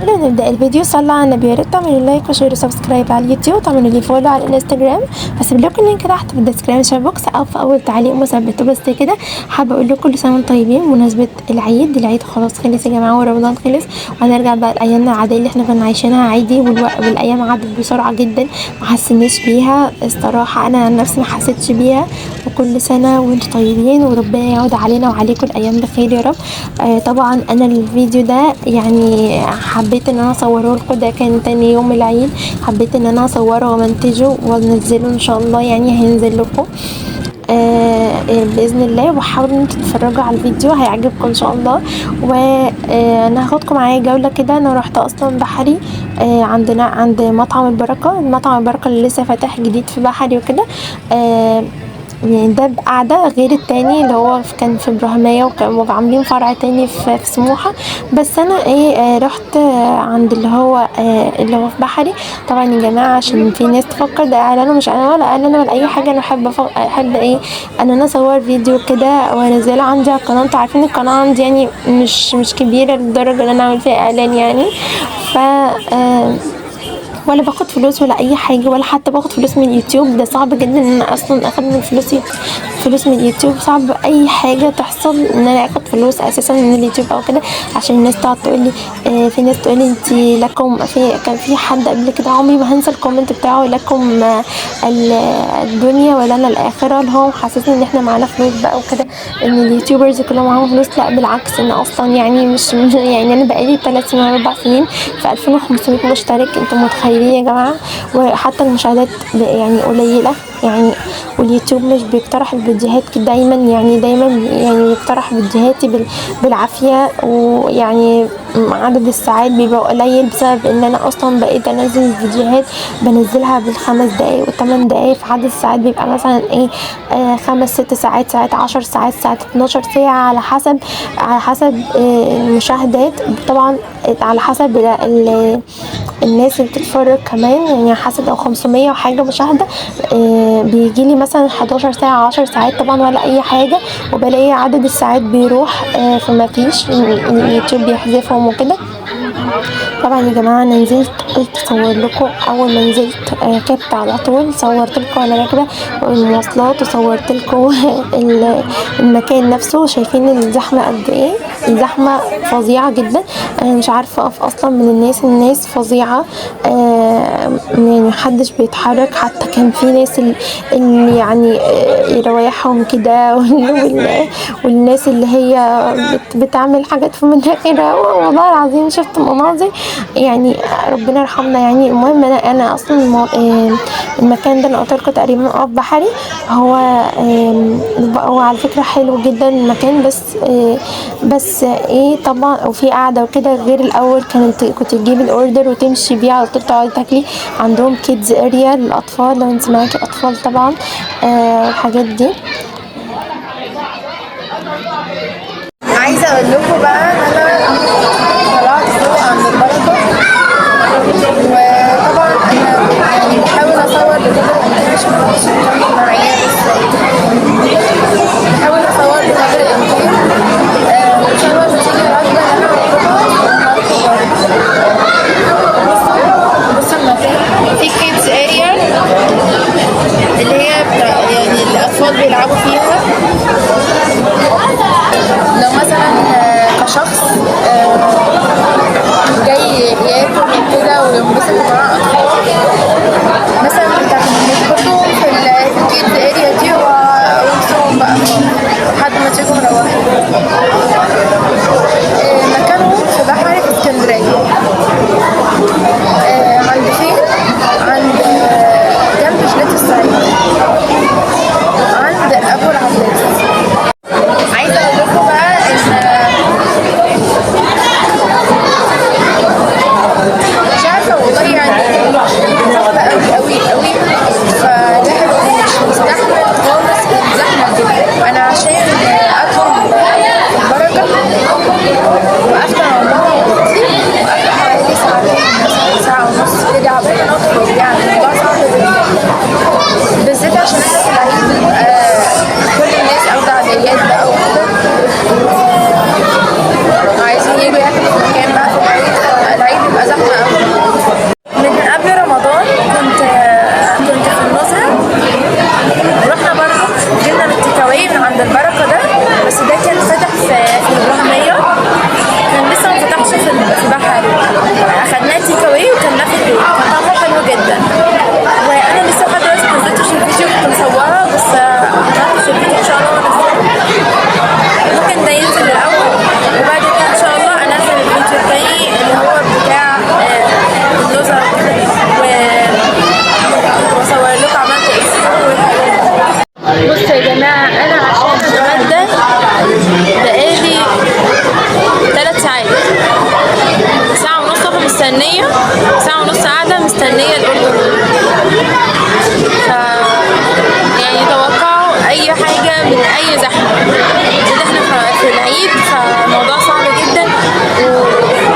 قبل ما نبدأ الفيديو صلوا على النبي، يا ريت تعملوا لايك وشير وسبسكرايب على اليوتيوب وتعملوا لي فولو على الانستجرام. هسيب لكم اللينك تحت في الديسكريبشن بوكس او في اول تعليق مثبته. بس كده حابه اقول لكم كل سنه وانتم طيبين بمناسبه العيد خلاص خلص يا جماعه، ورمضان خلص وهنرجع بقى لايامنا العاديه اللي احنا كنا عايشينها عادي، والايام عدت بسرعه جدا ما حسيناش بيها الصراحه. انا عن نفسي ما حسيتش بيها. وكل سنه وانتم طيبين وربنا يعود علينا وعليكم الايام بخير يا رب. طبعا انا الفيديو ده يعني حبيت ان انا اصوره لكم، ده كان تاني يوم العيد، حبيت ان انا اصوره ومنتجه وانزله ان شاء الله، يعني هينزل لكم باذن الله. وحاولوا ان انتوا تتفرجوا على الفيديو هيعجبكم ان شاء الله. وانا هاخدكم معايا جوله كده. انا رحت اصلا بحري عندنا عند مطعم البركه اللي لسه فاتح جديد في بحري وكده. يعني ده قاعدة غير التاني اللي هو كان في ابراهيمية، وكانوا عاملين فرع تاني في سموحة. بس انا رحت عند اللي هو في بحري. طبعا يا جماعة عشان في ناس تفكر ده اعلان ومش اعلان ولا اعلان ولا اي حاجة، انا احب ان انا اصور فيديو كده وانزله عندي على القناة. انتوا عارفين القناة عندي يعني مش كبيرة للدرجة ان انا اعمل فيها اعلان يعني. ف ولا باخد فلوس ولا اي حاجه، ولا حتى باخد فلوس من اليوتيوب. ده صعب جدا ان انا اصلا اخد من فلوس من اليوتيوب. صعب اي حاجه تحصل ان انا اخد فلوس اساسا من اليوتيوب او كده، عشان الناس تقعد تقول لي في ناس تقول لي انت لكم كان في حد قبل كده عمري ما هنسى الكومنت بتاعه، لكم الدنيا ولنا الاخره، اللي هو محسسني ان احنا معانا فلوس بقى وكده، ان اليوتيوبرز كلهم معاهم فلوس. لا بالعكس، انا اصلا يعني مش يعني انا بقالي 3 سنين 4 سنين في 2500 مشترك. انتوا متخيلين يا جماعه؟ وحتى المشاهدات يعني قليله يعني. واليوتيوب مش بيقترح الفيديوهات دايما يعني بيقترح فيديوهاتي بالعافيه، ويعني عدد الساعات بيبقى قليل بسبب ان انا اصلا بقيت انزل الفيديوهات بنزلها ب5 دقايق و8 دقايق، في عدد الساعات بيبقى مثلا 5 6 ساعات، ساعات 10 ساعات، ساعات 12 ساعه، على حسب المشاهدات طبعا، على حسب الناس اللي بتتفرج كمان يعني. حسب لو 500 وحاجه مشاهده بيجيلي مثلا 11 ساعه 10 ساعات طبعا ولا اي حاجه، وبلاقي عدد الساعات بيروح فما فيش، اليوتيوب بيحذفهم وكده. طبعا يا جماعه انا نزلت قلت اصور لكم. اول ما نزلت ركبت على طول صورت لكم وانا راكبه المواصلات، وصورت لكم المكان نفسه. شايفين الزحمه قد ايه؟ الزحمه فظيعه جدا. انا مش عارفه اقف اصلا من الناس فظيعه. يعني محدش بيتحرك، حتى كان في ناس اللي يعني روايحهم كده والناس اللي هي بتعمل حاجات في مناخيرها. والله العظيم شفت مناظر يعني ربنا يرحمنا يعني. المهم انا اصلا المكان ده انا قلت لكم تقريبا في بحري. هو على فكره حلو جدا المكان، بس طبعا وفي قاعده وكده غير الاول. كنت تجيب الاوردر وتمشي بيه على طول تقعدي تاكلي. عندهم كيدز اريا للاطفال لو انت معاكي اطفال طبعا، الحاجات دي. عايزه اقول لكم بقى ان انا طلعت فوق عند البركه، وطبعا انا يعني بحاول اصور بقدر الامكان عشان محدش يتكلم معايا، بس بحاول اصور بقدر الامكان. وان شاء الله بتيجي العجله اللي انا هطلبها. بصوا المكان في كيدز اريا اللي هي يعني الاطفال بيلعبوا فيها. لو مثلا كشخص جاي ياكل وكده وينبسط مع اطفال مثلا بتحطوهم في الكيدز اريا دي وانسوهم بقى لحد ما تيجوا مروحين. مكانهم في بحري في اسكندريه. عند فين؟ عند جنب جنينة الصعيد، عند ابو العباس. عايزه اقول لكم بقى ان مش عارفه والله يعني صعبه قوي فالواحد مش مستحمل خالص الزحمه دي. انا عشان ادخل البركه وقفت مع ماما واختي، وقفت حوالي ساعتين مثلا مستنيه ساعه ونص قاعده مستنيه الاوردر. ف يعني توقعوا اي حاجه من اي زحمه. احنا في العيد فالموضوع صعب جدا،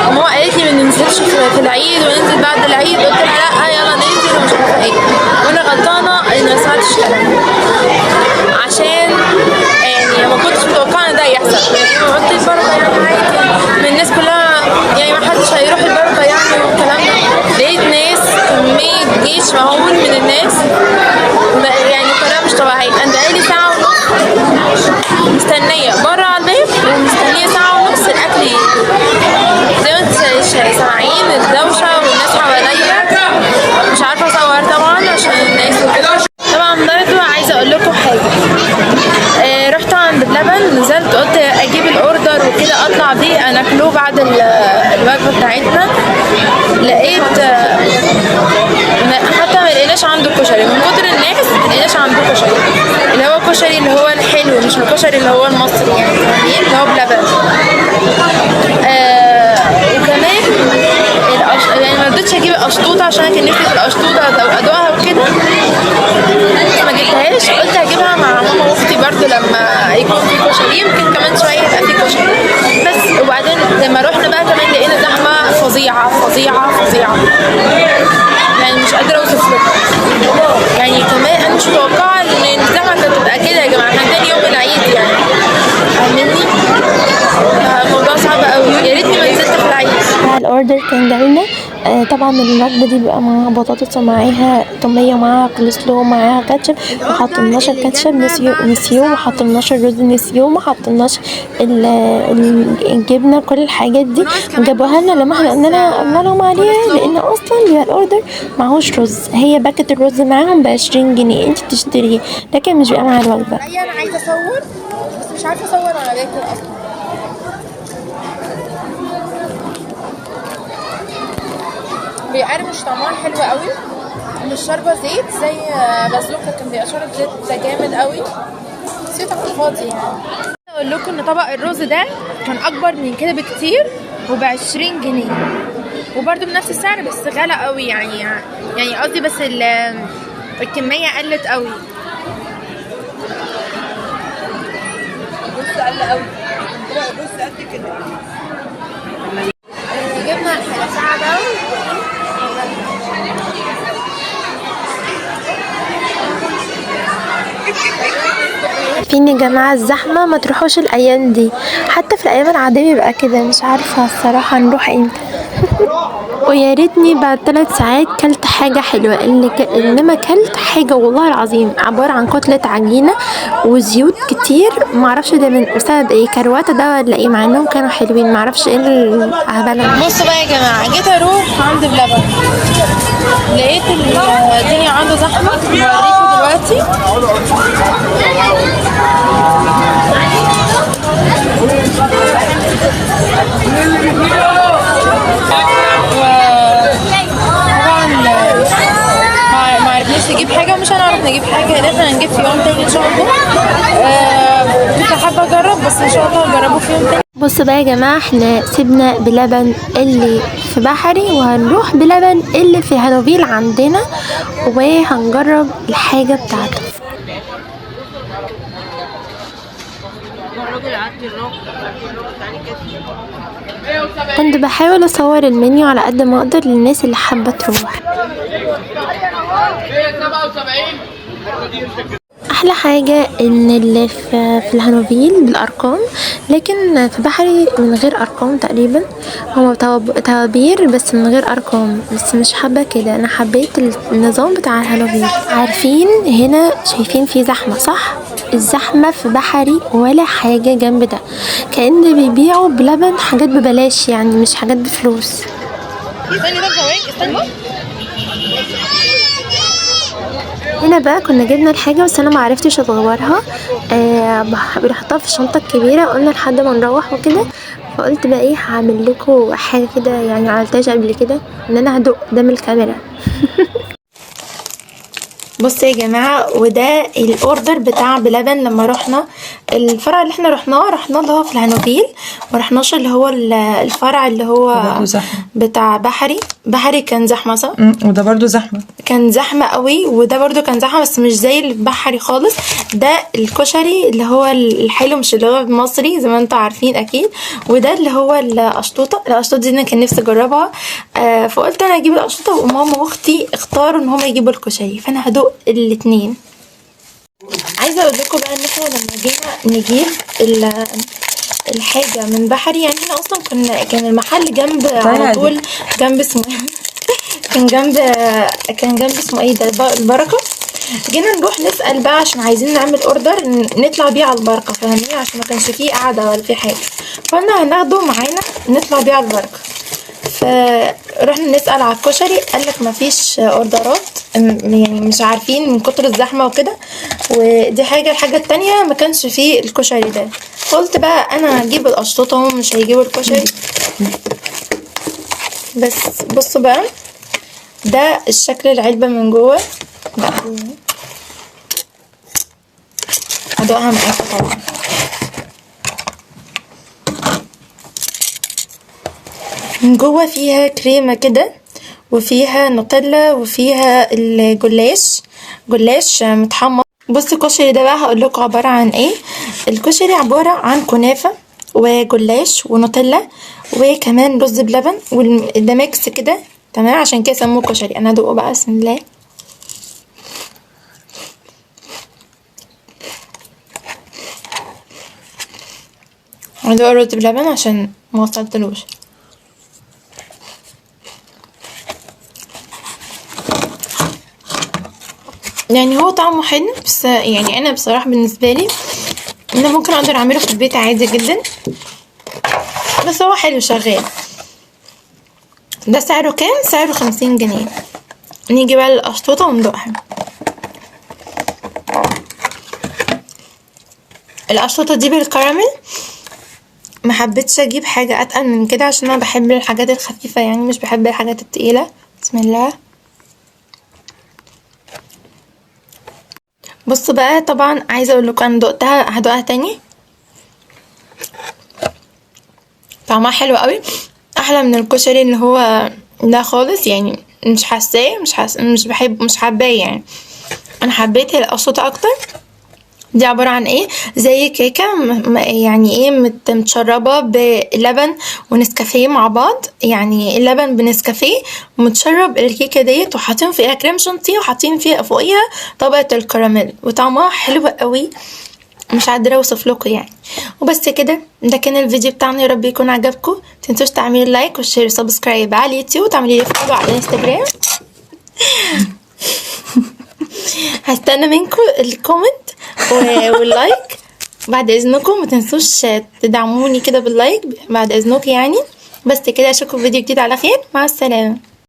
وماما قالت لي ما ننزلش في العيد وننزل بعد العيد. قلت لها لا يلا ننزل ومش عارفه ايه، وانا غلطانه ان ما سمعتش كلامها عشان يعني ما كنتش متوقعه ان ده يحصل. يعني قلت البركه يعني عادي من الناس كلها، يعني ما حدش هيروح البركه يعني والكلام ده. لقيت ناس كميه جيش مهول من الناس يعني بطريقه مش طبيعيه. انا بقالي ساعه ونص مستنيه بره على الباب، ومستنيه ساعه ونص الاكل يجي. زي ما انتوا سامعين الدوشه والناس حواليا. مش عارفه اصور طبعا عشان الناس وكده. طبعا برضه عايزه اقول لكم حاجه. رحت عند بلبن، نزلت قلت اجيب الاوردر وكده اطلع بيه اناكله بعد الوجبه بتاعتنا. لقيت حتى ما لقيناش عنده كشري من كتر الناس. ما لقيناش عنده كشري، اللي هو الكشري اللي هو الحلو، مش الكشري اللي هو المصري يعني، فاهمين؟ اللي هو بلبن. وكمان يعني ما رضيتش اجيب القشطوطه عشان كان نفسي في القشطوطه ادوقها وكده، ما جبتهاش. قلت هجيبها مع ماما واختي برضو لما يكون في كشري، يمكن كمان شويه يبقى في كشري. بس وبعدين لما رحنا بقى كمان لقينا زحمه فظيعه فظيعه فظيعه، يعني مش قادره اوصف لكم. يعني كمان انا مش متوقعه ان الزحمه كانت تبقى كده يا جماعه. احنا تاني يوم العيد يعني، فاهمني؟ الموضوع صعب قوي. يا ريتني ما نزلت في العيد. الاوردر كان جالنا. طبعا الوجبه دي بيبقى معاها بطاطس ومعاها توميه ومعاها كولسلو ومعاها كاتشب. وحطلناش الكاتشب نسيوه، وحطلناش الرز نسيوه، ومحطلناش الجبنه. كل الحاجات دي جابوها لنا لما احنا قلنا لهم عليها، لان اصلا بيبقى الاوردر معهوش رز. هي باكت الرز معاهم ب20 جنيه انت بتشتريه، لكن مش بيبقى معاها الوجبه. انا عايزه اصور بس مش عارفه اصور وانا باكل اصلا. بيقرمش طعمها حلو قوي، مش شاربه زيت زي بازوكا كان بيبقى شارب زيت. ده جامد قوي، زيت على الفاضي يعني. اقول لكم ان طبق الرز ده كان اكبر من كده بكتير وب20 جنيه، وبرده بنفس السعر بس غالي قوي يعني قصدي بس الكميه قلت قوي. الرز قل قوي، الرز قد كده. جبنا الحلقه ده عارفين يا جماعه الزحمه ما تروحوش الايام دي، حتى في الايام العاديه بيبقى كده. مش عارفه الصراحه نروح امتى. ويا ريتني بعد 3 ساعات كلت حاجه حلوه. انما كلت حاجه والله العظيم عباره عن كتله عجينه وزيوت كتير. معرفش ده بسبب ايه، كروته ده ولا ايه، مع انهم كانوا حلوين. معرفش ايه الهبله. بصوا بقى يا جماعه، جيت اروح عند بلبن لقيت الدنيا عنده زحمه. هوريكم دلوقتي. ما عرفناش نجيب حاجه ومش هنعرف نجيب حاجه، لان احنا هنجيب في يوم تاني ان شاء الله. كنت حابه اجرب بس ان شاء الله نجربه في يوم تاني. بصوا بقى يا جماعه، احنا سيبنا بلبن اللي في بحري وهنروح بلبن اللي في هانوفيل عندنا، وهنجرب الحاجه بتاعته. كنت بحاول اصور المنيو على قد ما اقدر للناس اللي حابه تروح. احلى حاجه ان اللي في الهانوفيل بالارقام، لكن في بحري من غير ارقام تقريبا. هما توابير بس من غير ارقام. بس مش حابه كده، انا حبيت النظام بتاع الهانوفيل. عارفين هنا شايفين في زحمه صح؟ الزحمه في بحري ولا حاجه جنب ده. كأن بيبيعوا بلبن حاجات ببلاش، يعني مش حاجات بفلوس. هنا بقى كنا جبنا الحاجه بس انا ما عرفتش اصورها. بنحطها في الشنطه الكبيره. قلنا لحد ما نروح وكده، فقلت بقى ايه هعمل لكم حاجه كده يعني عملتهاش قبل كده، ان انا هدوق قدام الكاميرا. بصوا يا جماعه، وده الاوردر بتاع بلبن لما رحنا الفرع اللي احنا رحنا اللي هو في الهانوفيل، ما رحناش اللي هو الفرع اللي هو برضه زحمة. بتاع بحري كان زحمه صح. وده برضو زحمة. كان زحمه قوي، وده برضو كان زحمه بس مش زي اللي في بحري خالص. ده الكشري اللي هو الحلو، مش اللي هو المصري زي ما انتوا عارفين اكيد. وده اللي هو الاشطوطه دي انا كان نفسي اجربها. فقلت انا اجيب الاشطوطه، وماما واختي اختاروا ان هم يجيبوا الكشري، فانا هدوق الاتنين. عايزه اقول لكم بقى ان احنا لما جينا نجيب الحاجه من بحري، يعني احنا اصلا كان المحل جنب على طول، جنب اسمه كان جنب اسمه ايه ده، البركه. جينا نروح نسال بقى عشان عايزين نعمل اوردر نطلع بيه على البركه، فاهمين؟ عشان ما كانش فيه قعده ولا فيه حاجه، فقلنا هناخده معانا نطلع بيه على البركه. فرحنا نسال على الكشري، قالك مفيش اوردرات، يعني مش عارفين من كتر الزحمه وكده. ودي الحاجه التانية ما كانش فيه الكشري ده. قلت بقى انا هجيب الاشطوطه، هم مش هيجيبوا الكشري. بس بصوا بقى، ده الشكل العلبه من جوه. هدوقها معاكم طبعا. من جوه فيها كريمه كده، وفيها نوتيلا، وفيها جلاش متحمص. بصوا الكشري ده بقى هقول لكم عباره عن ايه. الكشري عباره عن كنافه وجلاش ونوتيلا وكمان رز بلبن، وده ميكس كده تمام، عشان كده سموه كشري. انا هدوقه بقى، بسم الله. هدوق الرز بلبن عشان ما وصلتلوش. يعني هو طعمه حلو، بس يعني انا بصراحه بالنسبه لي انا ممكن اقدر اعمله في البيت عادي جدا، بس هو حلو شغال. ده سعره كام؟ سعره 50 جنيه. نيجي بقى للقشطوطه وندوقها. القشطوطه دي بالكراميل، ما حبيتش اجيب حاجه اتقل من كده عشان انا بحب الحاجات الخفيفه، يعني مش بحب الحاجات التقيله. بسم الله. بصوا بقى، طبعا عايزه اقول لكم انا هدوقها تاني. طعمها حلو قوي، احلى من الكشري اللي هو ده خالص. يعني مش حباه يعني. انا حبيت القشطوطه اكتر. دي عبارة عن ايه؟ زي كيكة يعني ايه، متشربة بلبن ونسكافيه مع بعض. يعني اللبن بنسكافيه متشرب الكيكة ديت، وحاطين فيها كريم شانتيه، وحاطين فيها فوقيها طبقة الكراميل، وطعمها حلو قوي، مش قادرة اوصف لكم يعني. وبس كده، ده كان الفيديو بتاعنا، يا رب يكون عجبكم. متنسوش تعملوا لايك وشير وسبسكرايب على اليوتيوب، وتعملوا لي فولو على الانستجرام. هستنى منكم الكومنت واللايك بعد اذنكم. متنسوش تدعموني كده باللايك بعد اذنكم يعني. بس كده، اشوفكم في فيديو جديد على خير، مع السلامه.